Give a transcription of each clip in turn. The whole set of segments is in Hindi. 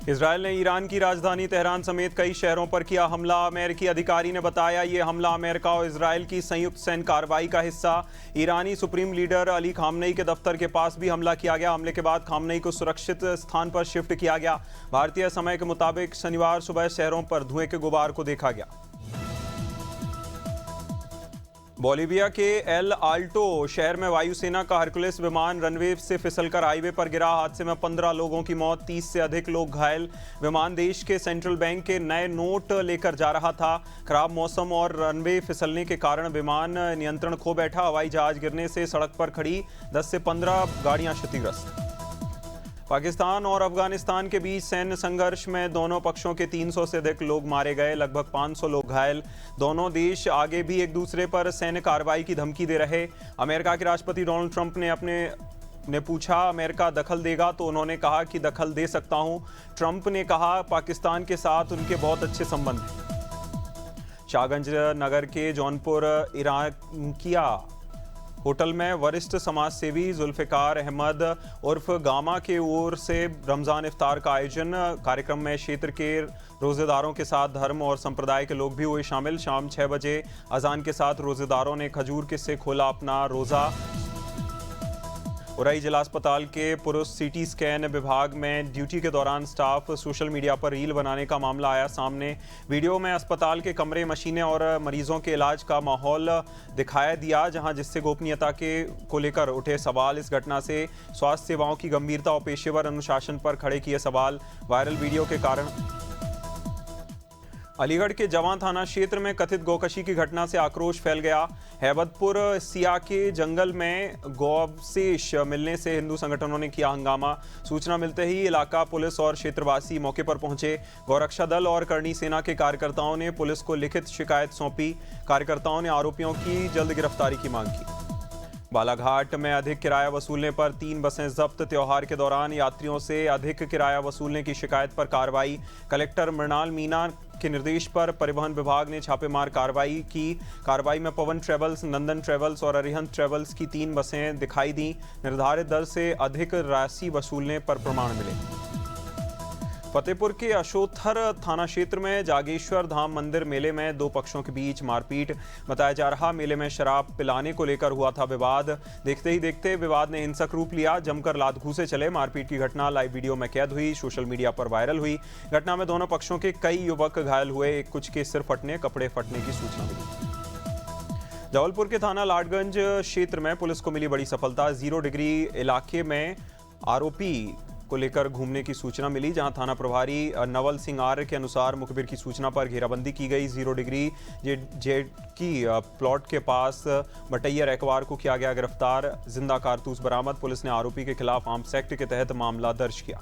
इजरायल ने ईरान की राजधानी तेहरान समेत कई शहरों पर किया हमला। अमेरिकी अधिकारी ने बताया ये हमला अमेरिका और इजरायल की संयुक्त सैन्य कार्रवाई का हिस्सा। ईरानी सुप्रीम लीडर अली खामनेई के दफ्तर के पास भी हमला किया गया। हमले के बाद खामनेई को सुरक्षित स्थान पर शिफ्ट किया गया। भारतीय समय के मुताबिक शनिवार सुबह शहरों पर धुएं के गुबार को देखा गया। बोलिविया के एल आल्टो शहर में वायुसेना का हरकुलिस विमान रनवे से फिसलकर हाईवे पर गिरा। हादसे में 15 लोगों की मौत, 30 से अधिक लोग घायल। विमान देश के सेंट्रल बैंक के नए नोट लेकर जा रहा था। खराब मौसम और रनवे फिसलने के कारण विमान नियंत्रण खो बैठा। हवाई जहाज गिरने से सड़क पर खड़ी 10 से 15 गाड़ियां क्षतिग्रस्त। पाकिस्तान और अफगानिस्तान के बीच सैन्य संघर्ष में दोनों पक्षों के 300 से अधिक लोग मारे गए, लगभग 500 लोग घायल। दोनों देश आगे भी एक दूसरे पर सैन्य कार्रवाई की धमकी दे रहे। अमेरिका के राष्ट्रपति डोनाल्ड ट्रंप ने पूछा अमेरिका दखल देगा तो उन्होंने कहा कि दखल दे सकता हूं। ट्रंप ने कहा पाकिस्तान के साथ उनके बहुत अच्छे संबंध हैं। शाहगंज नगर के जौनपुर इराकिया होटल में वरिष्ठ समाज सेवी जुल्फिकार अहमद उर्फ गामा के ओर से रमज़ान इफ्तार का आयोजन। कार्यक्रम में क्षेत्र के रोज़ेदारों के साथ धर्म और संप्रदाय के लोग भी हुए शामिल। शाम 6 बजे अजान के साथ रोज़ेदारों ने खजूर से खोला अपना रोज़ा। उरई जिला अस्पताल के पुरुष सीटी स्कैन विभाग में ड्यूटी के दौरान स्टाफ सोशल मीडिया पर रील बनाने का मामला आया सामने। वीडियो में अस्पताल के कमरे, मशीनें और मरीजों के इलाज का माहौल दिखाया दिया, जहां जिससे गोपनीयता को लेकर उठे सवाल। इस घटना से स्वास्थ्य सेवाओं की गंभीरता और पेशेवर अनुशासन पर खड़े किए सवाल। वायरल वीडियो के कारण अलीगढ़ के जवां थाना क्षेत्र में कथित गोकशी की घटना से आक्रोश फैल गया। हैबतपुर सिया के जंगल में गौअवशेष मिलने से हिंदू संगठनों ने किया हंगामा। सूचना मिलते ही इलाका पुलिस और क्षेत्रवासी मौके पर पहुंचे। गौरक्षा दल और करणी सेना के कार्यकर्ताओं ने पुलिस को लिखित शिकायत सौंपी। कार्यकर्ताओं ने आरोपियों की जल्द गिरफ्तारी की मांग की। बालाघाट में अधिक किराया वसूलने पर 3 बसें जब्त। त्योहार के दौरान यात्रियों से अधिक किराया वसूलने की शिकायत पर कार्रवाई। कलेक्टर मृणाल मीना के निर्देश पर परिवहन विभाग ने छापेमार कार्रवाई की। कार्रवाई में पवन ट्रेवल्स, नंदन ट्रेवल्स और अरिहंत ट्रेवल्स की 3 बसें दिखाई दी। निर्धारित दर से अधिक राशि वसूलने पर प्रमाण मिले। फतेहपुर के अशोथर थाना क्षेत्र में जागेश्वर धाम मंदिर मेले में 2 पक्षों के बीच मारपीट। बताया जा रहा मेले में शराब पिलाने को लेकर हुआ था विवाद। देखते ही देखते विवाद ने हिंसक रूप लिया। जमकर लात घूंसे चले। मारपीट की घटना लाइव वीडियो में कैद हुई, सोशल मीडिया पर वायरल हुई। घटना में दोनों पक्षों के कई युवक घायल हुए। कुछ के सिर फटने, कपड़े फटने की सूचना मिली। जबलपुर के थाना लाडगंज क्षेत्र में पुलिस को मिली बड़ी सफलता। 0 डिग्री इलाके में आरोपी को लेकर घूमने की सूचना मिली, जहां थाना प्रभारी नवल सिंह आर्य के अनुसार मुखबिर की सूचना पर घेराबंदी की गई। 0 डिग्री जेड की प्लॉट के पास बटैया रैकवार को किया गया गिरफ्तार। जिंदा कारतूस बरामद। पुलिस ने आरोपी के खिलाफ आर्म्स एक्ट के तहत मामला दर्ज किया।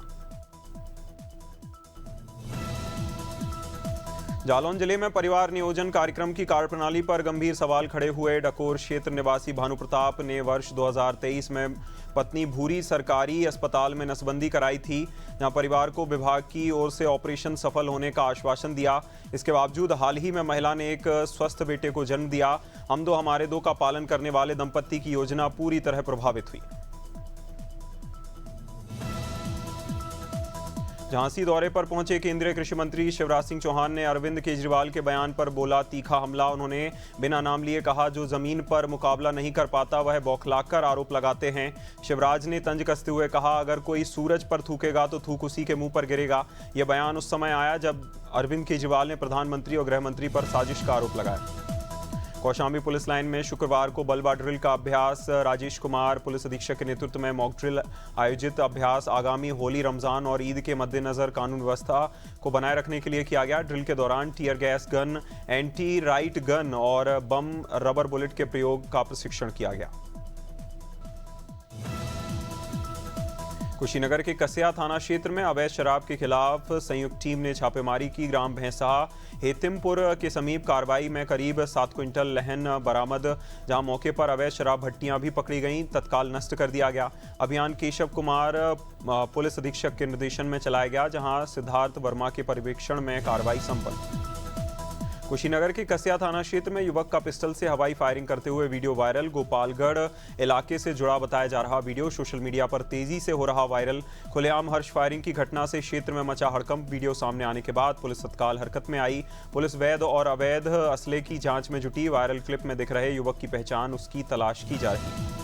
जालौन जिले में परिवार नियोजन कार्यक्रम की कार्यप्रणाली पर गंभीर सवाल खड़े हुए। डकोर क्षेत्र निवासी भानु प्रताप ने वर्ष 2023 में पत्नी भूरी सरकारी अस्पताल में नसबंदी कराई थी, जहां परिवार को विभाग की ओर से ऑपरेशन सफल होने का आश्वासन दिया। इसके बावजूद हाल ही में महिला ने एक स्वस्थ बेटे को जन्म दिया। हम दो हमारे दो का पालन करने वाले दंपत्ति की योजना पूरी तरह प्रभावित हुई। झांसी दौरे पर पहुंचे केंद्रीय कृषि मंत्री शिवराज सिंह चौहान ने अरविंद केजरीवाल के बयान पर बोला तीखा हमला। उन्होंने बिना नाम लिए कहा जो जमीन पर मुकाबला नहीं कर पाता वह बौखलाकर आरोप लगाते हैं। शिवराज ने तंज कसते हुए कहा अगर कोई सूरज पर थूकेगा तो थूक उसी के मुंह पर गिरेगा। यह बयान उस समय आया जब अरविंद केजरीवाल ने प्रधानमंत्री और गृह मंत्री पर साजिश का आरोप लगाया। कौशाम्बी पुलिस लाइन में शुक्रवार को बलवा ड्रिल का अभ्यास। राजेश कुमार पुलिस अधीक्षक के नेतृत्व में मॉक ड्रिल आयोजित। अभ्यास आगामी होली, रमजान और ईद के मद्देनजर कानून व्यवस्था को बनाए रखने के लिए किया गया। ड्रिल के दौरान tear gas gun, anti right gun और बम रबर बुलेट के प्रयोग का प्रशिक्षण किया गया। कुशीनगर के कसिया थाना क्षेत्र में अवैध शराब के खिलाफ संयुक्त टीम ने छापेमारी की। ग्राम भैंसा हेतिमपुर के समीप कार्रवाई में करीब 7 क्विंटल लहन बरामद, जहां मौके पर अवैध शराब भट्टियां भी पकड़ी गईं, तत्काल नष्ट कर दिया गया। अभियान केशव कुमार पुलिस अधीक्षक के निर्देशन में चलाया गया, जहां सिद्धार्थ वर्मा के पर्यवेक्षण में कार्रवाई संपन्न। कुशीनगर के कसिया थाना क्षेत्र में युवक का पिस्टल से हवाई फायरिंग करते हुए वीडियो वायरल। गोपालगढ़ इलाके से जुड़ा बताया जा रहा वीडियो सोशल मीडिया पर तेजी से हो रहा वायरल। खुलेआम हर्ष फायरिंग की घटना से क्षेत्र में मचा हड़कंप। वीडियो सामने आने के बाद पुलिस तत्काल हरकत में आई। पुलिस वैध और अवैध असले की जांच में जुटी। वायरल क्लिप में दिख रहे युवक की पहचान, उसकी तलाश की जा रही है।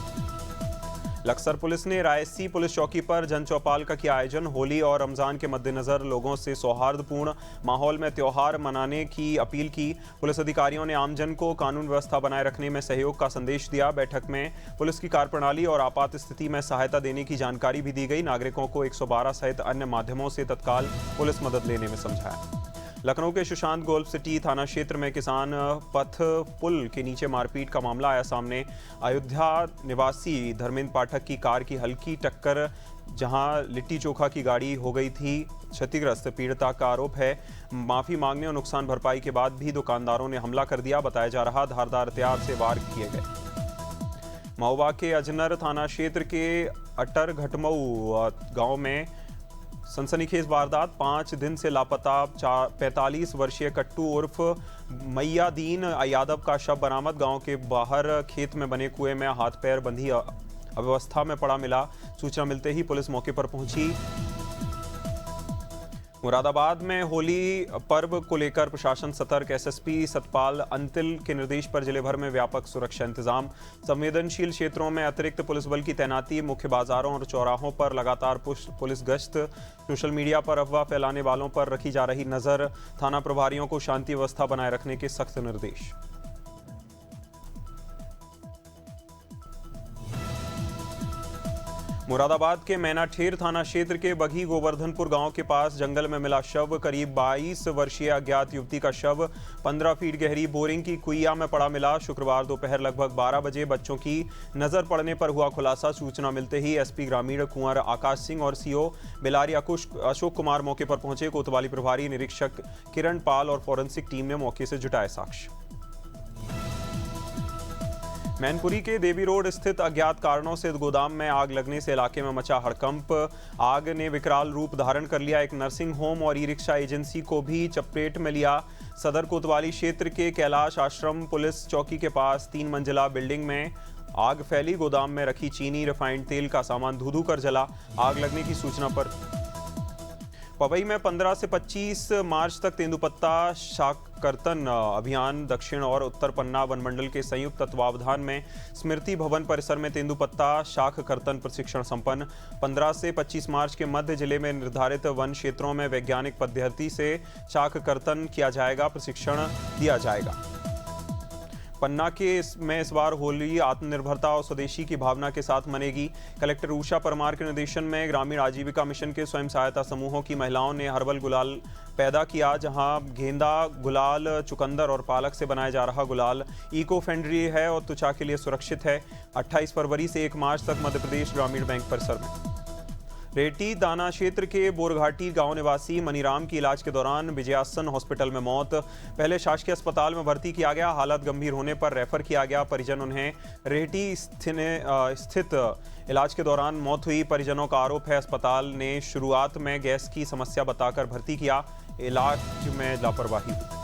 लक्सर पुलिस ने रायसी पुलिस चौकी पर जन चौपाल का किया आयोजन। होली और रमजान के मद्देनजर लोगों से सौहार्दपूर्ण माहौल में त्योहार मनाने की अपील की। पुलिस अधिकारियों ने आमजन को कानून व्यवस्था बनाए रखने में सहयोग का संदेश दिया। बैठक में पुलिस की कार्यप्रणाली और आपात स्थिति में सहायता देने की जानकारी भी दी गई। नागरिकों को 112 सहित अन्य माध्यमों से तत्काल पुलिस मदद लेने में समझाया। लखनऊ के सुशांत गोल्फ सिटी थाना क्षेत्र में किसान पथ पुल के नीचे मारपीट का मामला आया सामने। अयोध्या निवासी धर्मेंद्र पाठक की कार की हल्की टक्कर जहां लिट्टी चोखा की गाड़ी हो गई थी क्षतिग्रस्त। पीड़िता का आरोप है माफी मांगने और नुकसान भरपाई के बाद भी दुकानदारों ने हमला कर दिया। बताया जा रहा धारदार हथियार से वार किए गए। महोबा के अजनर थाना क्षेत्र के अटर घटमऊ गाँव में सनसनीखेज वारदात। 5 दिन से लापता 45 वर्षीय कट्टू उर्फ मैयादीन यादव का शव बरामद। गांव के बाहर खेत में बने कुएं में हाथ पैर बंधी अव्यवस्था में पड़ा मिला। सूचना मिलते ही पुलिस मौके पर पहुंची। मुरादाबाद में होली पर्व को लेकर प्रशासन सतर्क। एसएसपी सतपाल अंतिल के निर्देश पर जिले भर में व्यापक सुरक्षा इंतजाम। संवेदनशील क्षेत्रों में अतिरिक्त पुलिस बल की तैनाती। मुख्य बाजारों और चौराहों पर लगातार पुलिस गश्त। सोशल मीडिया पर अफवाह फैलाने वालों पर रखी जा रही नजर। थाना प्रभारियों को शांति व्यवस्था बनाए रखने के सख्त निर्देश। मुरादाबाद के मैनाठेर थाना क्षेत्र के बघी गोवर्धनपुर गांव के पास जंगल में मिला शव। करीब 22 वर्षीय अज्ञात युवती का शव 15 फीट गहरी बोरिंग की कुइया में पड़ा मिला। शुक्रवार दोपहर लगभग 12 बजे बच्चों की नजर पड़ने पर हुआ खुलासा। सूचना मिलते ही एसपी ग्रामीण कुंवर आकाश सिंह और सीओ बिलारी अशोक कुमार मौके पर पहुंचे। कोतवाली प्रभारी निरीक्षक किरण पाल और फॉरेंसिक टीम ने मौके से जुटाए साक्ष्य। मैनपुरी के देवी रोड स्थित अज्ञात कारणों से गोदाम में आग लगने से इलाके में मचा हड़कंप। आग ने विकराल रूप धारण कर लिया। एक नर्सिंग होम और ई रिक्शा एजेंसी को भी चपेट में लिया। सदर कोतवाली क्षेत्र के कैलाश आश्रम पुलिस चौकी के पास 3 मंजिला बिल्डिंग में आग फैली। गोदाम में रखी चीनी रिफाइंड तेल का सामान धू-धू कर जला। आग लगने की सूचना पर पवई में 15 से 25 मार्च तक तेंदुपत्ता शाककर्तन अभियान दक्षिण और उत्तर पन्ना वन मंडल के संयुक्त तत्वावधान में स्मृति भवन परिसर में तेंदुपत्ता शाककर्तन प्रशिक्षण संपन्न। 15 से 25 मार्च के मध्य जिले में निर्धारित वन क्षेत्रों में वैज्ञानिक पद्धति से शाककर्तन किया जाएगा, प्रशिक्षण दिया जाएगा। पन्ना के में इस बार होली आत्मनिर्भरता और स्वदेशी की भावना के साथ मनेगी। कलेक्टर उषा परमार के निर्देशन में ग्रामीण आजीविका मिशन के स्वयं सहायता समूहों की महिलाओं ने हर्बल गुलाल पैदा किया। जहां गेंदा गुलाल, चुकंदर और पालक से बनाया जा रहा गुलाल इको फ्रेंडली है और त्वचा के लिए सुरक्षित है। 28 फरवरी से 1 मार्च तक मध्य प्रदेश ग्रामीण बैंक परिसर में। रेटी दाना क्षेत्र के बोरघाटी गांव निवासी मनीराम की इलाज के दौरान विजयासन हॉस्पिटल में मौत। पहले शासकीय अस्पताल में भर्ती किया गया, हालत गंभीर होने पर रेफर किया गया। परिजन उन्हें रेटी स्थित इलाज के दौरान मौत हुई। परिजनों का आरोप है अस्पताल ने शुरुआत में गैस की समस्या बताकर भर्ती किया, इलाज में लापरवाही हुई।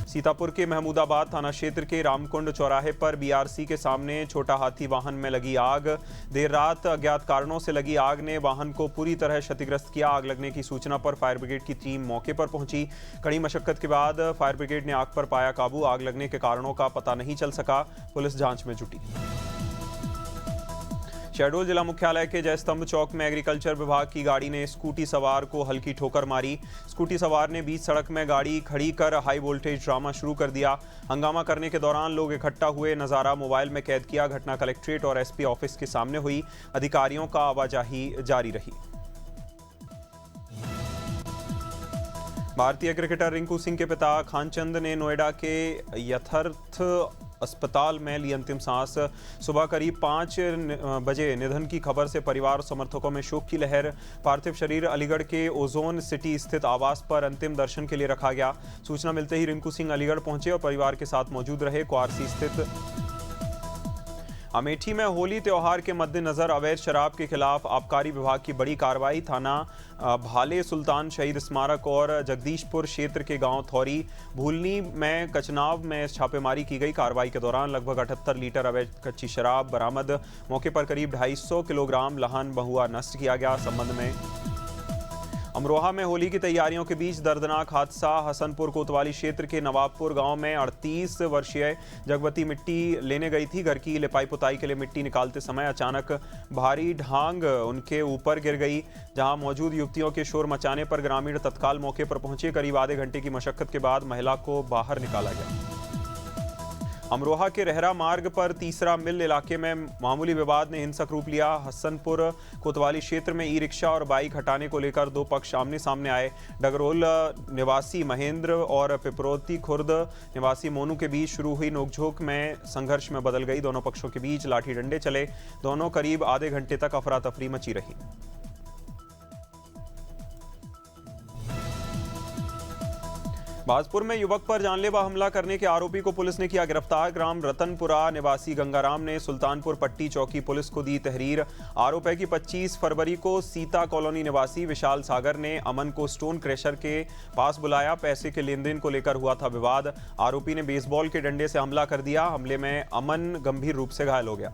सीतापुर के महमूदाबाद थाना क्षेत्र के रामकुंड चौराहे पर बीआरसी के सामने छोटा हाथी वाहन में लगी आग। देर रात अज्ञात कारणों से लगी आग ने वाहन को पूरी तरह क्षतिग्रस्त किया। आग लगने की सूचना पर फायर ब्रिगेड की टीम मौके पर पहुंची। कड़ी मशक्कत के बाद फायर ब्रिगेड ने आग पर पाया काबू। आग लगने के कारणों का पता नहीं चल सका, पुलिस जांच में जुटी। शहडोल जिला मुख्यालय के जयस्तंभ चौक में एग्रीकल्चर विभाग की गाड़ी ने स्कूटी सवार को हल्की ठोकर मारी। स्कूटी सवार ने बीच सड़क में गाड़ी खड़ी कर हाई वोल्टेज ड्रामा शुरू कर दिया। हंगामा करने के दौरान लोग इकट्ठा हुए, नज़ारा मोबाइल में कैद किया। घटना कलेक्ट्रेट और एसपी ऑफिस के सामने हुई। अधिकारियों का आवाजाही जारी रही। भारतीय क्रिकेटर रिंकू सिंह के पिता खानचंद ने नोएडा के यथार्थ अस्पताल में ली अंतिम सांस। सुबह करीब 5 बजे निधन की खबर से परिवार और समर्थकों में शोक की लहर। पार्थिव शरीर अलीगढ़ के ओजोन सिटी स्थित आवास पर अंतिम दर्शन के लिए रखा गया। सूचना मिलते ही रिंकू सिंह अलीगढ़ पहुंचे और परिवार के साथ मौजूद रहे। क्वारसी स्थित अमेठी में होली त्योहार के मद्देनजर अवैध शराब के खिलाफ आबकारी विभाग की बड़ी कार्रवाई। थाना भाले सुल्तान शहीद स्मारक और जगदीशपुर क्षेत्र के गांव थौरी भूलनी में कचनाव में छापेमारी की गई। कार्रवाई के दौरान लगभग 78 लीटर अवैध कच्ची शराब बरामद। मौके पर करीब 250 किलोग्राम लहन बहुआ नष्ट किया गया। संबंध में अमरोहा में होली की तैयारियों के बीच दर्दनाक हादसा। हसनपुर कोतवाली क्षेत्र के नवाबपुर गांव में 38 वर्षीय जगवती मिट्टी लेने गई थी। घर की लिपाई पुताई के लिए मिट्टी निकालते समय अचानक भारी ढांग उनके ऊपर गिर गई, जहां मौजूद युवतियों के शोर मचाने पर ग्रामीण तत्काल मौके पर पहुंचे। करीब आधे घंटे की मशक्कत के बाद महिला को बाहर निकाला गया। अमरोहा के रहरा मार्ग पर तीसरा मिल इलाके में मामूली विवाद ने हिंसक रूप लिया। हसनपुर कोतवाली क्षेत्र में ई रिक्शा और बाइक हटाने को लेकर दो पक्ष आमने सामने आए। डगरोल निवासी महेंद्र और पिपरोती खुर्द निवासी मोनू के बीच शुरू हुई नोकझोंक में संघर्ष में बदल गई। दोनों पक्षों के बीच लाठी डंडे चले। दोनों करीब आधे घंटे तक अफरा तफरी मची रही। बाजपुर में युवक पर जानलेवा हमला करने के आरोपी को पुलिस ने किया गिरफ्तार। ग्राम रतनपुरा निवासी गंगाराम ने सुल्तानपुर पट्टी चौकी पुलिस को दी तहरीर। आरोप है कि 25 फरवरी को सीता कॉलोनी निवासी विशाल सागर ने अमन को स्टोन क्रशर के पास बुलाया। पैसे के लेन देन को लेकर हुआ था विवाद। आरोपी ने बेसबॉल के डंडे से हमला कर दिया। हमले में अमन गंभीर रूप से घायल हो गया।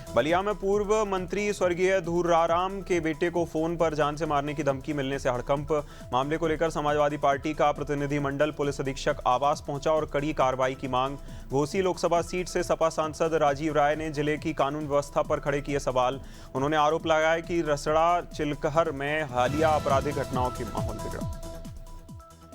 बलिया में पूर्व मंत्री स्वर्गीय धूर्राराम के बेटे को फोन पर जान से मारने की धमकी मिलने से हड़कंप। मामले को लेकर समाजवादी पार्टी का प्रतिनिधिमंडल पुलिस अधीक्षक आवास पहुंचा और कड़ी कार्रवाई की मांग। घोसी लोकसभा सीट से सपा सांसद राजीव राय ने जिले की कानून व्यवस्था पर खड़े किए सवाल। उन्होंने आरोप लगाया कि रसड़ा चिलकहर में हालिया आपराधिक घटनाओं के माहौल बिगड़ा।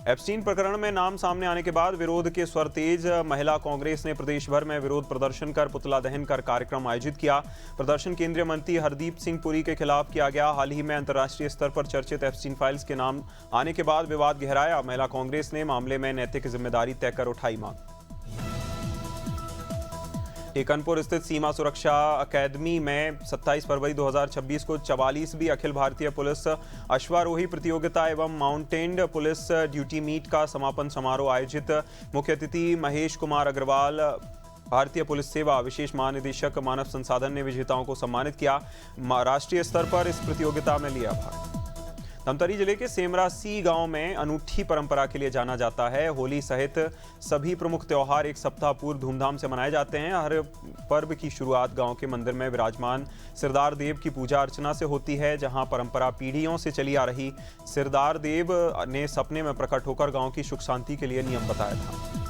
एप्स्टीन प्रकरण में नाम सामने आने के बाद विरोध के स्वर तेज। महिला कांग्रेस ने प्रदेश भर में विरोध प्रदर्शन कर पुतला दहन कर कार्यक्रम आयोजित किया। प्रदर्शन केंद्रीय मंत्री हरदीप सिंह पुरी के खिलाफ किया गया। हाल ही में अंतर्राष्ट्रीय स्तर पर चर्चित एप्स्टीन फाइल्स के नाम आने के बाद विवाद गहराया। महिला कांग्रेस ने मामले में नैतिक जिम्मेदारी तय कर उठाई मांग। टेकनपुर स्थित सीमा सुरक्षा अकादमी में 27 फरवरी 2026 को 44वीं अखिल भारतीय पुलिस अश्वारोही प्रतियोगिता एवं माउंटेड पुलिस ड्यूटी मीट का समापन समारोह आयोजित। मुख्य अतिथि महेश कुमार अग्रवाल, भारतीय पुलिस सेवा विशेष महानिदेशक मानव संसाधन ने विजेताओं को सम्मानित किया। राष्ट्रीय स्तर पर इस प्रतियोगिता में लिया भाग। धमतरी जिले के सेमरासी गांव में अनूठी परंपरा के लिए जाना जाता है। होली सहित सभी प्रमुख त्योहार एक सप्ताह पूर्व धूमधाम से मनाए जाते हैं। हर पर्व की शुरुआत गांव के मंदिर में विराजमान सिरदार देव की पूजा अर्चना से होती है, जहां परंपरा पीढ़ियों से चली आ रही। सिरदार देव ने सपने में प्रकट होकर गांव की सुख शांति के लिए नियम बताया था।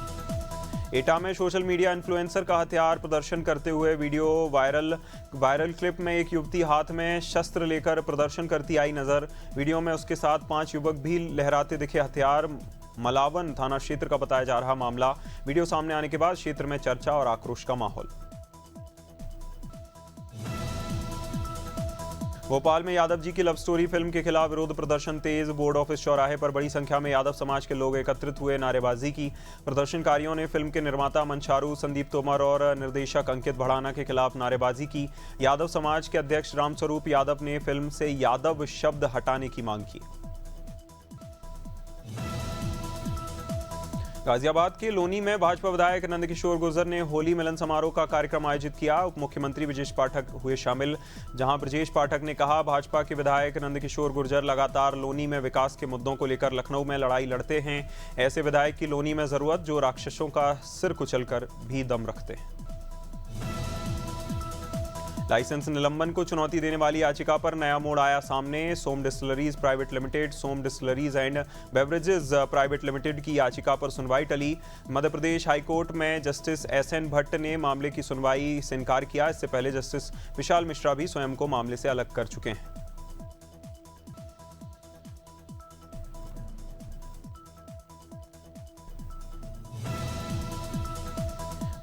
एटा में सोशल मीडिया इन्फ्लुएंसर का हथियार प्रदर्शन करते हुए वीडियो वायरल क्लिप में एक युवती हाथ में शस्त्र लेकर प्रदर्शन करती आई नजर। वीडियो में उसके साथ 5 युवक भी लहराते दिखे। हथियार मलावन थाना क्षेत्र का बताया जा रहा मामला। वीडियो सामने आने के बाद क्षेत्र में चर्चा और आक्रोश का माहौल। भोपाल में यादव जी की लव स्टोरी फिल्म के खिलाफ विरोध प्रदर्शन तेज। बोर्ड ऑफिस चौराहे पर बड़ी संख्या में यादव समाज के लोग एकत्रित हुए, नारेबाजी की। प्रदर्शनकारियों ने फिल्म के निर्माता मंचारू संदीप तोमर और निर्देशक अंकित भड़ाना के खिलाफ नारेबाजी की। यादव समाज के अध्यक्ष रामस्वरूप यादव ने फिल्म से यादव शब्द हटाने की मांग की। गाजियाबाद के लोनी में भाजपा विधायक नंदकिशोर गुर्जर ने होली मिलन समारोह का कार्यक्रम आयोजित किया। उप मुख्यमंत्री ब्रजेश पाठक हुए शामिल, जहां ब्रजेश पाठक ने कहा, भाजपा के विधायक नंदकिशोर गुर्जर लगातार लोनी में विकास के मुद्दों को लेकर लखनऊ में लड़ाई लड़ते हैं। ऐसे विधायक की लोनी में जरूरत जो राक्षसों का सिर कुचलकर भी दम रखते हैं। लाइसेंस निलंबन को चुनौती देने वाली याचिका पर नया मोड़ आया सामने। Som distilleries private limited, Som distilleries and beverages private limited की याचिका पर सुनवाई टली। मध्य प्रदेश हाईकोर्ट में जस्टिस एसएन भट्ट ने मामले की सुनवाई से इनकार किया। इससे पहले जस्टिस विशाल मिश्रा भी स्वयं को मामले से अलग कर चुके हैं।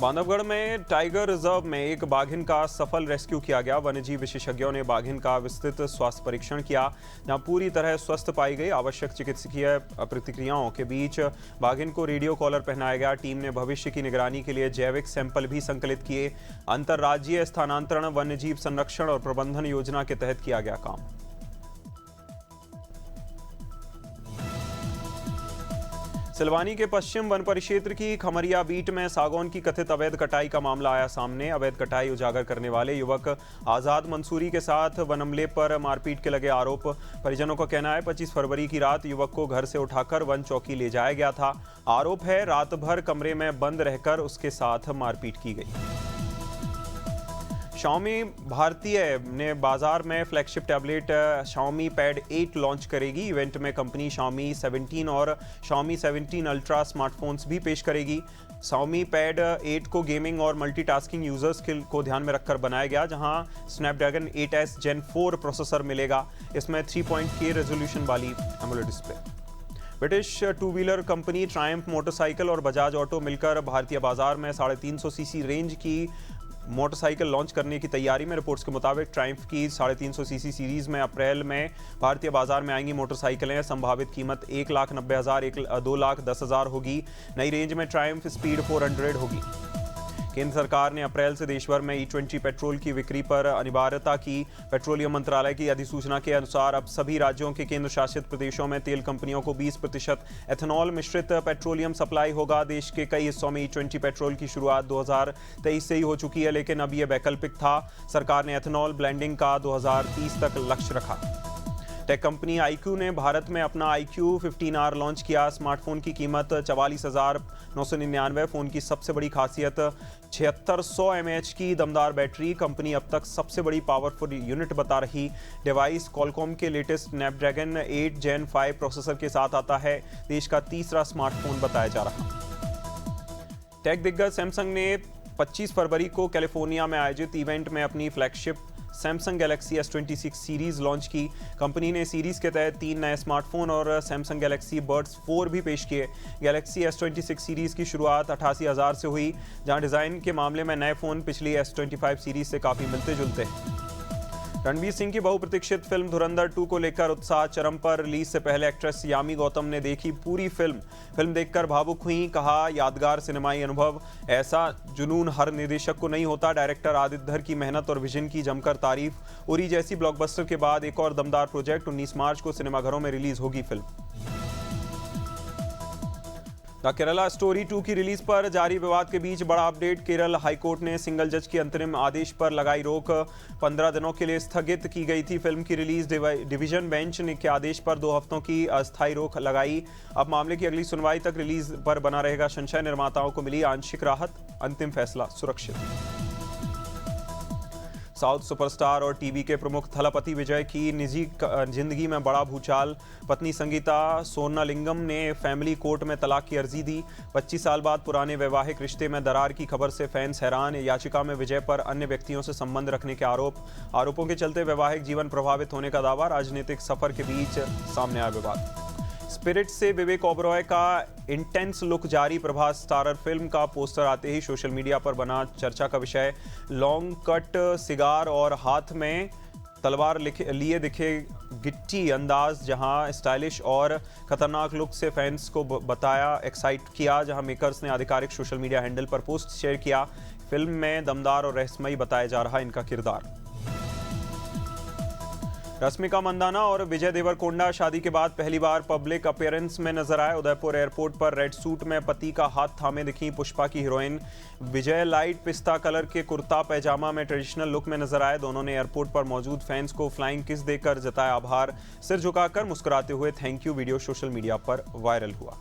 बांधवगढ़ में टाइगर रिजर्व में एक बाघिन का सफल रेस्क्यू किया गया। वन्यजीव विशेषज्ञों ने बाघिन का विस्तृत स्वास्थ्य परीक्षण किया, जहां पूरी तरह स्वस्थ पाई गई। आवश्यक चिकित्सकीय प्रतिक्रियाओं के बीच बाघिन को रेडियो कॉलर पहनाया गया। टीम ने भविष्य की निगरानी के लिए जैविक सैंपल भी संकलित किए। अंतर्राज्यीय स्थानांतरण वन्यजीव संरक्षण और प्रबंधन योजना के तहत किया गया काम। सिलवानी के पश्चिम वन परिक्षेत्र की खमरिया बीट में सागौन की कथित अवैध कटाई का मामला आया सामने। अवैध कटाई उजागर करने वाले युवक आजाद मंसूरी के साथ वनमले पर मारपीट के लगे आरोप। परिजनों का कहना है 25 फरवरी की रात युवक को घर से उठाकर वन चौकी ले जाया गया था। आरोप है रात भर कमरे में बंद रहकर उसके साथ मारपीट की गई। Xiaomi भारतीय ने बाजार में flagship tablet Xiaomi Pad 8 launch करेगी। इवेंट में कंपनी Xiaomi 17 और Xiaomi 17 Ultra स्मार्टफोन्स भी पेश करेगी। Xiaomi Pad 8 को गेमिंग और मल्टीटास्किंग यूजर्स को ध्यान में रखकर बनाया गया, जहां स्नैपड्रैगन 8S Gen 4 प्रोसेसर मिलेगा। इसमें 3.K रेजोल्यूशन वाली AMOLED display. British two wheeler company Triumph motorcycle और बजाज ऑटो मिलकर भारतीय बाजार में 350 सीसी रेंज की मोटरसाइकिल लॉन्च करने की तैयारी में। रिपोर्ट्स के मुताबिक ट्रायम्फ की 350 सीसी सीरीज में अप्रैल में भारतीय बाजार में आएंगी मोटरसाइकिलें। संभावित कीमत 1,90,000 2,10,000 होगी। नई रेंज में ट्रायम्फ स्पीड 400 होगी। केंद्र सरकार ने अप्रैल से देश भर में E20 पेट्रोल की बिक्री पर अनिवार्यता की। पेट्रोलियम मंत्रालय की अधिसूचना के अनुसार अब सभी राज्यों के केंद्र शासित प्रदेशों में तेल कंपनियों को 20% एथेनॉल मिश्रित पेट्रोलियम सप्लाई होगा। देश के कई हिस्सों में E20 पेट्रोल की शुरुआत 2023 से ही हो चुकी है, लेकिन अब यह वैकल्पिक था। सरकार ने एथेनॉल ब्लेंडिंग का 2030 तक लक्ष्य रखा। टेक कंपनी iQOO ने भारत में अपना iQOO 15R लॉन्च किया। स्मार्टफोन की कीमत 44,999। फोन की सबसे बड़ी खासियत 7600 mAh की दमदार बैटरी। कंपनी अब तक सबसे बड़ी पावरफुल यूनिट बता रही डिवाइस क्वालकॉम के लेटेस्ट स्नैपड्रैगन 8 Gen 5 प्रोसेसर के साथ आता है। देश का तीसरा स्मार्टफोन बताया जा रहा। टेक दिग्गज सैमसंग ने 25 फरवरी को कैलिफोर्निया में आयोजित इवेंट में अपनी flagship Samsung Galaxy S26 series launch की। कंपनी ने सीरीज के तहत 3 नए स्मार्टफोन और सैमसंग गैलेक्सी बर्ड्स 4 भी पेश किए। गैलेक्सी S26 सीरीज की शुरुआत 88,000 से हुई, जहां डिजाइन के मामले में नए फोन पिछली S25 सीरीज से काफी मिलते जुलते हैं। रणवीर सिंह की बहुप्रतीक्षित फिल्म धुरंधर 2 को लेकर उत्साह चरम पर। रिलीज से पहले एक्ट्रेस यामी गौतम ने देखी पूरी फिल्म देखकर भावुक हुई। कहा, यादगार सिनेमाई अनुभव, ऐसा जुनून हर निर्देशक को नहीं होता। डायरेक्टर आदित्य धर की मेहनत और विजन की जमकर तारीफ। उरी जैसी ब्लॉकबस्टर के बाद एक और दमदार प्रोजेक्ट। 19 मार्च को सिनेमाघरों में रिलीज होगी फिल्म। द केरला स्टोरी 2 की रिलीज पर जारी विवाद के बीच बड़ा अपडेट। केरल हाईकोर्ट ने सिंगल जज के अंतरिम आदेश पर लगाई रोक। 15 दिनों के लिए स्थगित की गई थी फिल्म की रिलीज। डिवीजन बेंच ने के आदेश पर 2 हफ्तों की अस्थायी रोक लगाई। अब मामले की अगली सुनवाई तक रिलीज पर बना रहेगा संशय। निर्माताओं को मिली आंशिक राहत, अंतिम फैसला सुरक्षित। साउथ सुपरस्टार और टीवी के प्रमुख थलपति विजय की निजी जिंदगी में बड़ा भूचाल। पत्नी संगीता सोनालिंगम ने फैमिली कोर्ट में तलाक की अर्जी दी। 25 साल बाद पुराने वैवाहिक रिश्ते में दरार की खबर से फैंस हैरान। याचिका में विजय पर अन्य व्यक्तियों से संबंध रखने के आरोपों के चलते वैवाहिक जीवन प्रभावित होने का दावा। राजनीतिक सफर के बीच सामने आया विवाद। स्पिरिट से विवेक ओबरॉय का इंटेंस लुक जारी। प्रभास स्टारर फिल्म का पोस्टर आते ही सोशल मीडिया पर बना चर्चा का विषय। लॉन्ग कट सिगार और हाथ में तलवार लिए दिखे गिट्टी अंदाज, जहां स्टाइलिश और खतरनाक लुक से फैंस को बताया एक्साइट किया। जहां मेकर्स ने आधिकारिक सोशल मीडिया हैंडल पर पोस्ट शेयर किया। फिल्म में दमदार और रहस्यमयी बताया जा रहा इनका किरदार। रश्मिका मंदाना और विजय देवरकोंडा शादी के बाद पहली बार पब्लिक अपीयरेंस में नजर आए। उदयपुर एयरपोर्ट पर रेड सूट में पति का हाथ थामे दिखी पुष्पा की हीरोइन। विजय लाइट पिस्ता कलर के कुर्ता पैजामा में ट्रेडिशनल लुक में नजर आए। दोनों ने एयरपोर्ट पर मौजूद फैंस को फ्लाइंग किस देकर जताया आभार। सिर झुकाकर मुस्कुराते हुए thank you video social media पर वायरल हुआ।